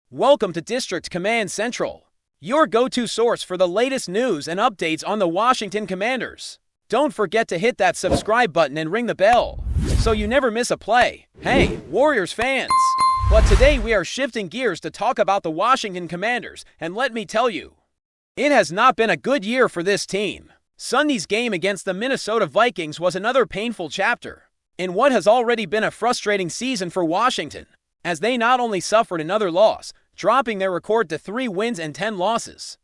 Welcome to District Command Central, your go-to source for the latest news and updates on the Washington Commanders. Don't forget to hit that subscribe button and ring the bell, so you never miss a play. Hey, Warriors fans! But today we are shifting gears to talk about the Washington Commanders, and let me tell you, it has not been a good year for this team. Sunday's game against the Minnesota Vikings was another painful chapter in what has already been a frustrating season for Washington, as they not only suffered another loss, dropping their record to 3 wins and 10 losses,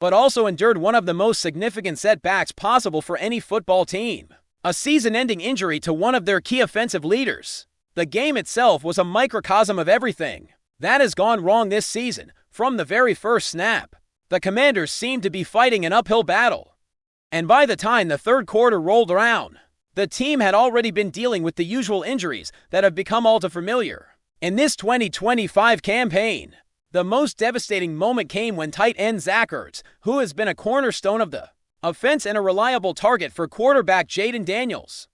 but also endured one of the most significant setbacks possible for any football team: a season-ending injury to one of their key offensive leaders. The game itself was a microcosm of everything that has gone wrong this season from the very first snap. The Commanders seemed to be fighting an uphill battle, and by the time the third quarter rolled around, the team had already been dealing with the usual injuries that have become all too familiar in this 2025 campaign. The most devastating moment came when tight end Zach Ertz, who has been a cornerstone of the offense and a reliable target for quarterback Jayden Daniels,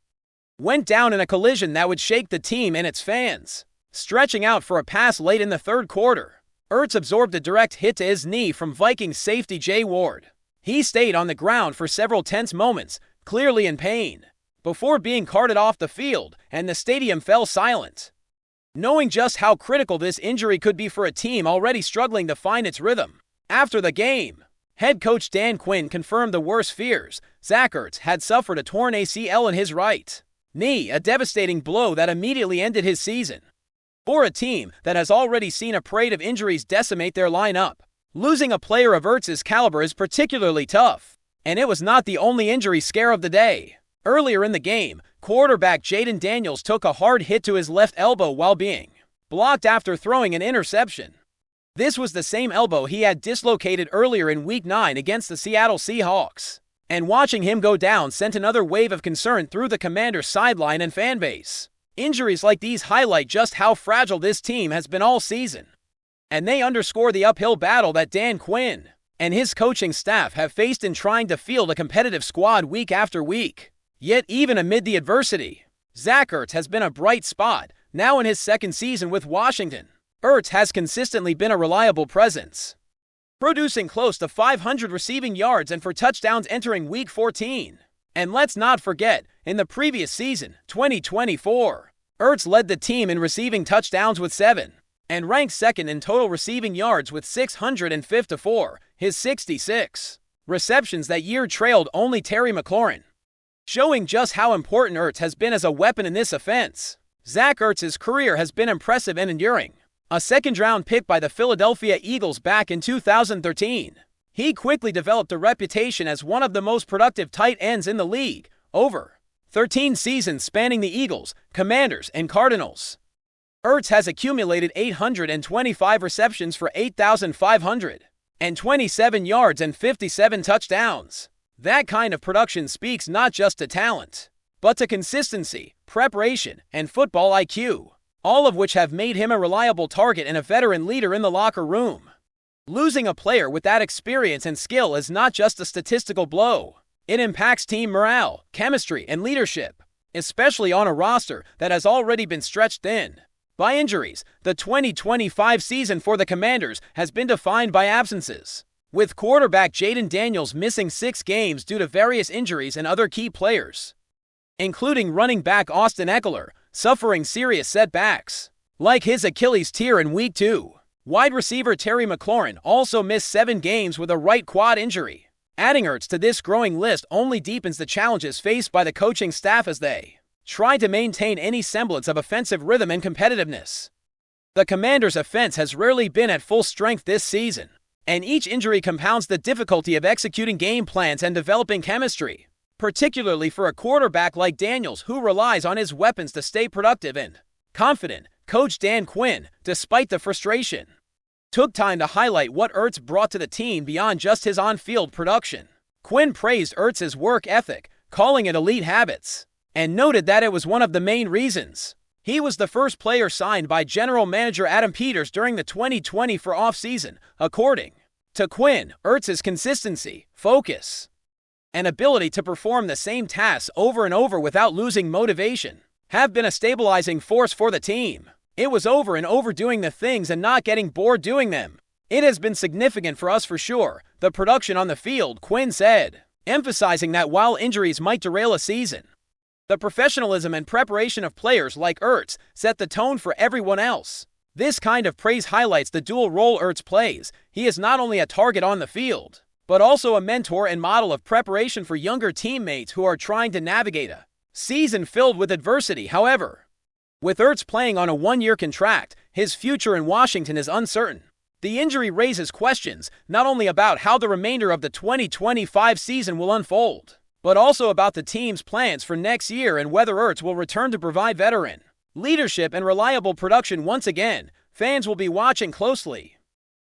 went down in a collision that would shake the team and its fans. Stretching out for a pass late in the third quarter, Ertz absorbed a direct hit to his knee from Vikings safety Jay Ward. He stayed on the ground for several tense moments, clearly in pain, before being carted off the field, and the stadium fell silent. Knowing just how critical this injury could be for a team already struggling to find its rhythm. After the game, head coach Dan Quinn confirmed the worst fears. Zach Ertz had suffered a torn ACL in his right knee, a devastating blow that immediately ended his season. For a team that has already seen a parade of injuries decimate their lineup, losing a player of Ertz's caliber is particularly tough. And it was not the only injury scare of the day. Earlier in the game, quarterback Jayden Daniels took a hard hit to his left elbow while being blocked after throwing an interception. This was the same elbow he had dislocated earlier in Week 9 against the Seattle Seahawks. And watching him go down sent another wave of concern through the Commanders' sideline and fan base. Injuries like these highlight just how fragile this team has been all season, and they underscore the uphill battle that Dan Quinn and his coaching staff have faced in trying to field a competitive squad week after week. Yet even amid the adversity, Zach Ertz has been a bright spot. Now in his second season with Washington, Ertz has consistently been a reliable presence, producing close to 500 receiving yards and 4 touchdowns entering Week 14. And let's not forget, in the previous season, 2024, Ertz led the team in receiving touchdowns with 7, and ranked second in total receiving yards with 654, his 66 receptions that year trailed only Terry McLaurin, showing just how important Ertz has been as a weapon in this offense. Zach Ertz's career has been impressive and enduring. A second-round pick by the Philadelphia Eagles back in 2013, he quickly developed a reputation as one of the most productive tight ends in the league, over 13 seasons spanning the Eagles, Commanders, and Cardinals. Ertz has accumulated 825 receptions for 8,527 yards and 57 touchdowns. That kind of production speaks not just to talent, but to consistency, preparation, and football IQ, all of which have made him a reliable target and a veteran leader in the locker room. Losing a player with that experience and skill is not just a statistical blow. It impacts team morale, chemistry, and leadership, especially on a roster that has already been stretched thin by injuries. The 2025 season for the Commanders has been defined by absences, with quarterback Jayden Daniels missing 6 games due to various injuries and other key players, including running back Austin Eckler, suffering serious setbacks, like his Achilles tear in Week 2. Wide receiver Terry McLaurin also missed 7 games with a right quad injury. Adding Ertz to this growing list only deepens the challenges faced by the coaching staff as they try to maintain any semblance of offensive rhythm and competitiveness. The Commanders' offense has rarely been at full strength this season, and each injury compounds the difficulty of executing game plans and developing chemistry, particularly for a quarterback like Daniels who relies on his weapons to stay productive and confident. Coach Dan Quinn, despite the frustration, took time to highlight what Ertz brought to the team beyond just his on-field production. Quinn praised Ertz's work ethic, calling it elite habits, and noted that it was one of the main reasons he was the first player signed by general manager Adam Peters during the 2024 offseason. According to Quinn, Ertz's consistency, focus, and ability to perform the same tasks over and over without losing motivation have been a stabilizing force for the team. It was over and over doing the things and not getting bored doing them. It has been significant for us for sure, the production on the field, Quinn said, emphasizing that while injuries might derail a season, the professionalism and preparation of players like Ertz set the tone for everyone else. This kind of praise highlights the dual role Ertz plays. He is not only a target on the field, but also a mentor and model of preparation for younger teammates who are trying to navigate a season filled with adversity. However, with Ertz playing on a one-year contract, his future in Washington is uncertain. The injury raises questions not only about how the remainder of the 2025 season will unfold, but also about the team's plans for next year and whether Ertz will return to provide veteran leadership and reliable production once again. Fans will be watching closely,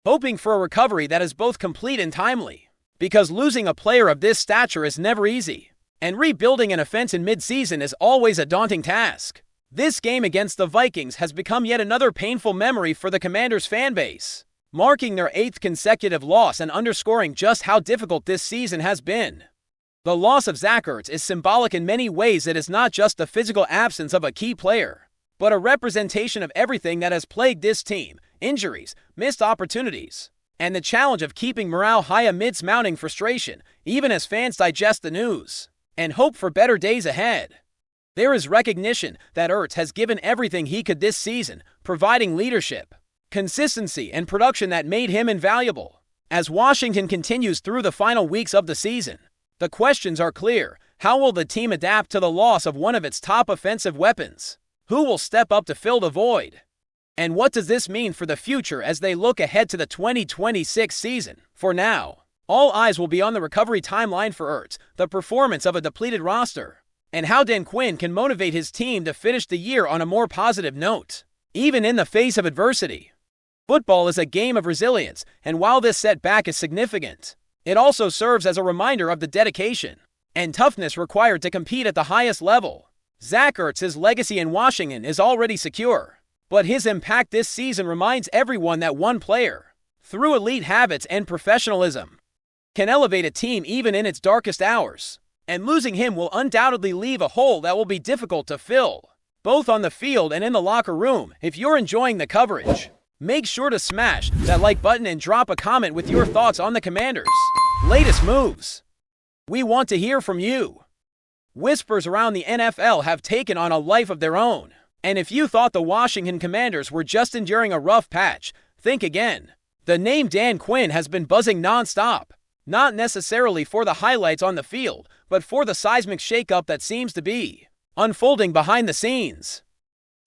hoping for a recovery that is both complete and timely, because losing a player of this stature is never easy, and rebuilding an offense in mid-season is always a daunting task. This game against the Vikings has become yet another painful memory for the Commanders' fanbase, marking their 8th consecutive loss and underscoring just how difficult this season has been. The loss of Zach Ertz is symbolic in many ways. It is not just the physical absence of a key player, but a representation of everything that has plagued this team: injuries, missed opportunities, and the challenge of keeping morale high amidst mounting frustration, even as fans digest the news and hope for better days ahead. There is recognition that Ertz has given everything he could this season, providing leadership, consistency, and production that made him invaluable. As Washington continues through the final weeks of the season, the questions are clear. How will the team adapt to the loss of one of its top offensive weapons? Who will step up to fill the void? And what does this mean for the future as they look ahead to the 2026 season? For now, all eyes will be on the recovery timeline for Ertz, the performance of a depleted roster, and how Dan Quinn can motivate his team to finish the year on a more positive note, even in the face of adversity. Football is a game of resilience, and while this setback is significant, it also serves as a reminder of the dedication and toughness required to compete at the highest level. Zach Ertz's legacy in Washington is already secure, but his impact this season reminds everyone that one player, through elite habits and professionalism, can elevate a team even in its darkest hours. And losing him will undoubtedly leave a hole that will be difficult to fill, both on the field and in the locker room. If you're enjoying the coverage, make sure to smash that like button and drop a comment with your thoughts on the Commanders' latest moves. We want to hear from you. Whispers around the NFL have taken on a life of their own, and if you thought the Washington Commanders were just enduring a rough patch, think again. The name Dan Quinn has been buzzing non-stop, not necessarily for the highlights on the field, but for the seismic shakeup that seems to be unfolding behind the scenes.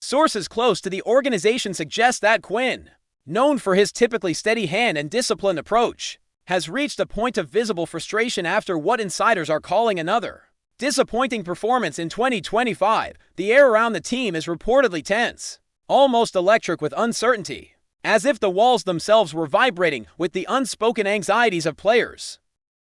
Sources close to the organization suggest that Quinn, known for his typically steady hand and disciplined approach, has reached a point of visible frustration after what insiders are calling another disappointing performance in 2025. The air around the team is reportedly tense, almost electric with uncertainty, as if the walls themselves were vibrating with the unspoken anxieties of players,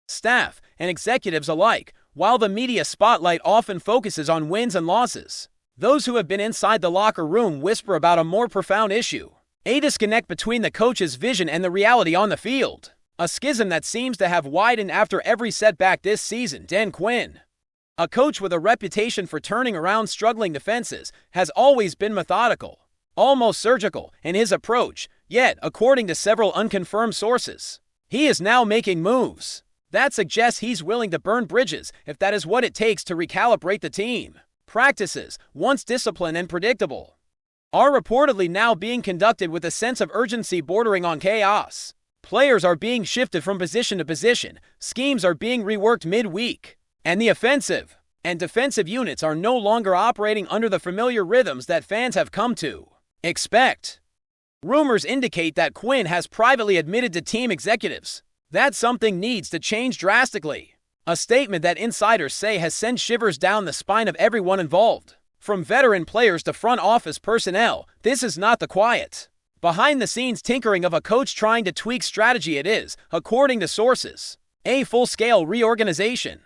staff, and executives alike. While the media spotlight often focuses on wins and losses, those who have been inside the locker room whisper about a more profound issue: a disconnect between the coach's vision and the reality on the field. A schism that seems to have widened after every setback this season. Dan Quinn, a coach with a reputation for turning around struggling defenses, has always been methodical, almost surgical, in his approach. Yet, according to several unconfirmed sources, he is now making moves that suggests he's willing to burn bridges if that is what it takes to recalibrate the team. Practices, once disciplined and predictable, are reportedly now being conducted with a sense of urgency bordering on chaos. Players are being shifted from position to position, schemes are being reworked mid-week, and the offensive and defensive units are no longer operating under the familiar rhythms that fans have come to expect. Rumors indicate that Quinn has privately admitted to team executives that something needs to change drastically, a statement that insiders say has sent shivers down the spine of everyone involved. From veteran players to front office personnel, this is not the quiet, behind-the-scenes tinkering of a coach trying to tweak strategy. It is, according to sources, a full-scale reorganization,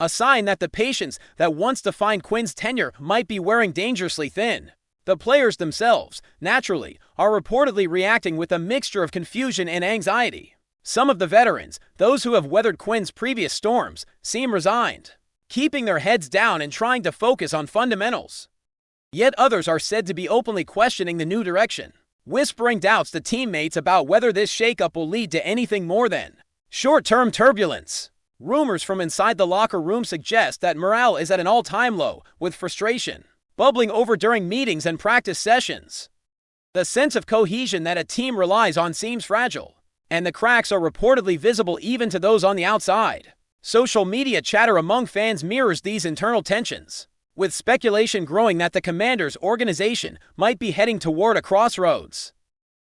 a sign that the patience that once defined Quinn's tenure might be wearing dangerously thin. The players themselves, naturally, are reportedly reacting with a mixture of confusion and anxiety. Some of the veterans, those who have weathered Quinn's previous storms, seem resigned, keeping their heads down and trying to focus on fundamentals. Yet others are said to be openly questioning the new direction, whispering doubts to teammates about whether this shakeup will lead to anything more than short-term turbulence. Rumors from inside the locker room suggest that morale is at an all-time low, with frustration bubbling over during meetings and practice sessions. The sense of cohesion that a team relies on seems fragile, and the cracks are reportedly visible even to those on the outside. Social media chatter among fans mirrors these internal tensions, with speculation growing that the Commanders' organization might be heading toward a crossroads,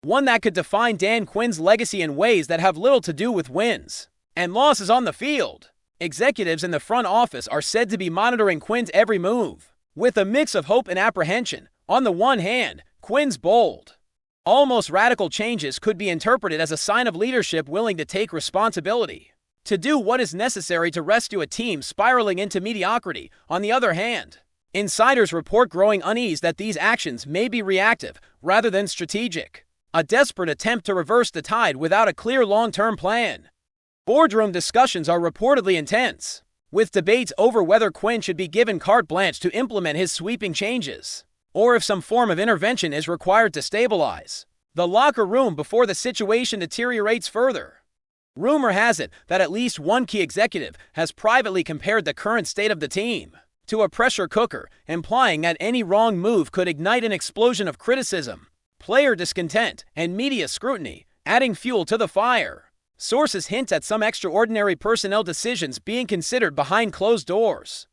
one that could define Dan Quinn's legacy in ways that have little to do with wins and losses on the field. Executives in the front office are said to be monitoring Quinn's every move, with a mix of hope and apprehension. On the one hand, Quinn's bold, almost radical changes could be interpreted as a sign of leadership willing to take responsibility, to do what is necessary to rescue a team spiraling into mediocrity. On the other hand, insiders report growing unease that these actions may be reactive rather than strategic, a desperate attempt to reverse the tide without a clear long-term plan. Boardroom discussions are reportedly intense, with debates over whether Quinn should be given carte blanche to implement his sweeping changes, or if some form of intervention is required to stabilize the locker room before the situation deteriorates further. Rumor has it that at least one key executive has privately compared the current state of the team to a pressure cooker, implying that any wrong move could ignite an explosion of criticism, player discontent, and media scrutiny, adding fuel to the fire. Sources hint at some extraordinary personnel decisions being considered behind closed doors.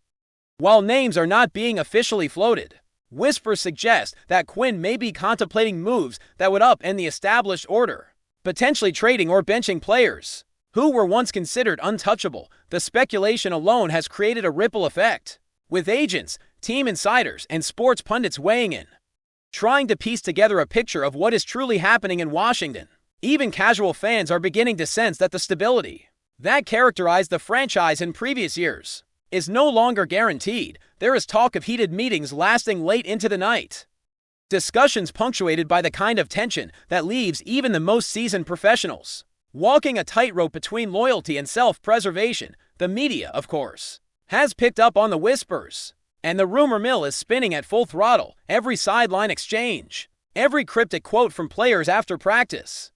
While names are not being officially floated, whispers suggest that Quinn may be contemplating moves that would upend the established order, potentially trading or benching players who were once considered untouchable. The speculation alone has created a ripple effect, with agents, team insiders, and sports pundits weighing in, trying to piece together a picture of what is truly happening in Washington. Even casual fans are beginning to sense that the stability that characterized the franchise in previous years is no longer guaranteed. There is talk of heated meetings lasting late into the night, discussions punctuated by the kind of tension that leaves even the most seasoned professionals walking a tightrope between loyalty and self-preservation. The media, of course, has picked up on the whispers, and the rumor mill is spinning at full throttle. Every sideline exchange, every cryptic quote from players after practice,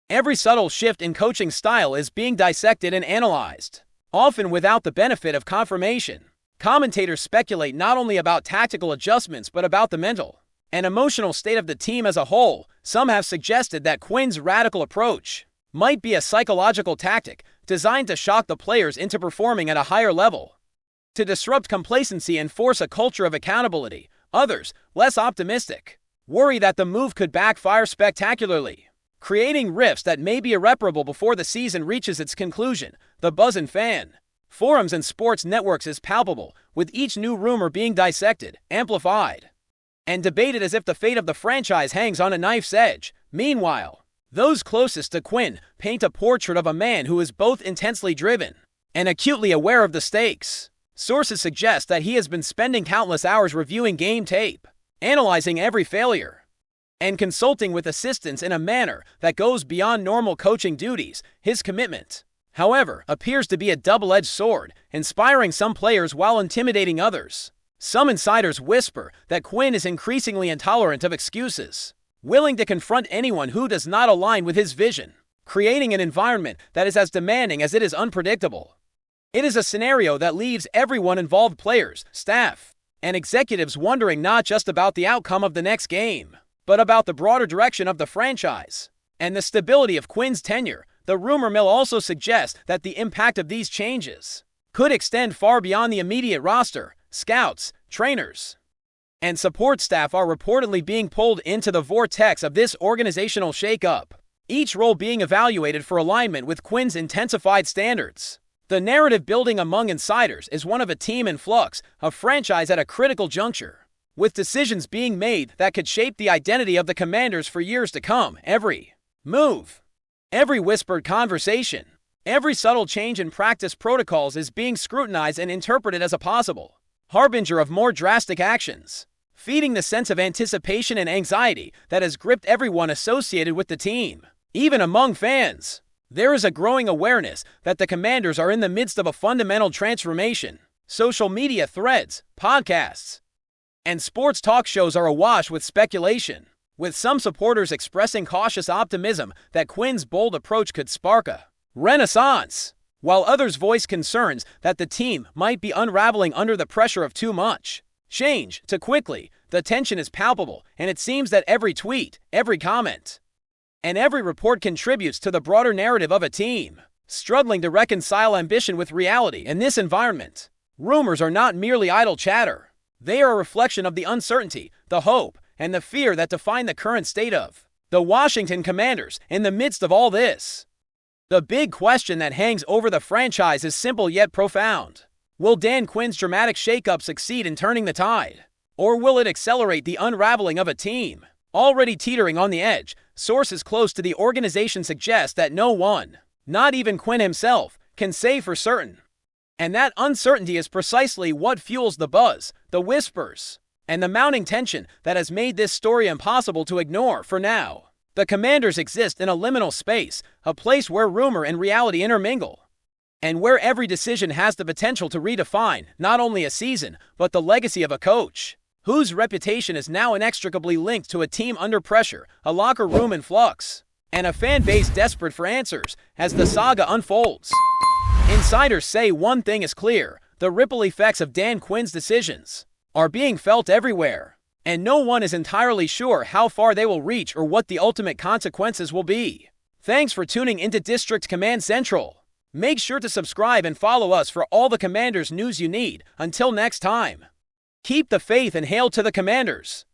every subtle shift in coaching style is being dissected and analyzed, often without the benefit of confirmation. Commentators speculate not only about tactical adjustments but about the mental and emotional state of the team as a whole. Some have suggested that Quinn's radical approach might be a psychological tactic designed to shock the players into performing at a higher level, to disrupt complacency and force a culture of accountability. Others, less optimistic, worry that the move could backfire spectacularly, creating rifts that may be irreparable before the season reaches its conclusion. The buzz in fan forums and sports networks is palpable, with each new rumor being dissected, amplified, and debated as if the fate of the franchise hangs on a knife's edge. Meanwhile, those closest to Quinn paint a portrait of a man who is both intensely driven and acutely aware of the stakes. Sources suggest that he has been spending countless hours reviewing game tape, analyzing every failure, and consulting with assistants in a manner that goes beyond normal coaching duties. His commitment, however, appears to be a double-edged sword, inspiring some players while intimidating others. Some insiders whisper that Quinn is increasingly intolerant of excuses, willing to confront anyone who does not align with his vision, creating an environment that is as demanding as it is unpredictable. It is a scenario that leaves everyone involved, players, staff, and executives, wondering not just about the outcome of the next game, but about the broader direction of the franchise and the stability of Quinn's tenure. The rumor mill also suggests that the impact of these changes could extend far beyond the immediate roster. Scouts, trainers, and support staff are reportedly being pulled into the vortex of this organizational shakeup, each role being evaluated for alignment with Quinn's intensified standards. The narrative building among insiders is one of a team in flux, a franchise at a critical juncture, with decisions being made that could shape the identity of the Commanders for years to come. Every move, every whispered conversation, every subtle change in practice protocols is being scrutinized and interpreted as a possible harbinger of more drastic actions, feeding the sense of anticipation and anxiety that has gripped everyone associated with the team. Even among fans, there is a growing awareness that the Commanders are in the midst of a fundamental transformation. Social media threads, podcasts, And sports talk shows are awash with speculation, with some supporters expressing cautious optimism that Quinn's bold approach could spark a renaissance, while others voice concerns that the team might be unraveling under the pressure of too much change too quickly. The tension is palpable, and it seems that every tweet, every comment, and every report contributes to the broader narrative of a team struggling to reconcile ambition with reality in this environment. Rumors are not merely idle chatter. They are a reflection of the uncertainty, the hope, and the fear that define the current state of the Washington Commanders. In the midst of all this, the big question that hangs over the franchise is simple yet profound. Will Dan Quinn's dramatic shakeup succeed in turning the tide? Or will it accelerate the unraveling of a team already teetering on the edge? Sources close to the organization suggest that no one, not even Quinn himself, can say for certain. And that uncertainty is precisely what fuels the buzz, the whispers, and the mounting tension that has made this story impossible to ignore for now. The Commanders exist in a liminal space, a place where rumor and reality intermingle, and where every decision has the potential to redefine not only a season, but the legacy of a coach whose reputation is now inextricably linked to a team under pressure, a locker room in flux, and a fan base desperate for answers as the saga unfolds. Insiders say one thing is clear: the ripple effects of Dan Quinn's decisions are being felt everywhere, and no one is entirely sure how far they will reach or what the ultimate consequences will be. Thanks for tuning into District Command Central. Make sure to subscribe and follow us for all the Commanders news you need. Until next time, keep the faith and hail to the Commanders.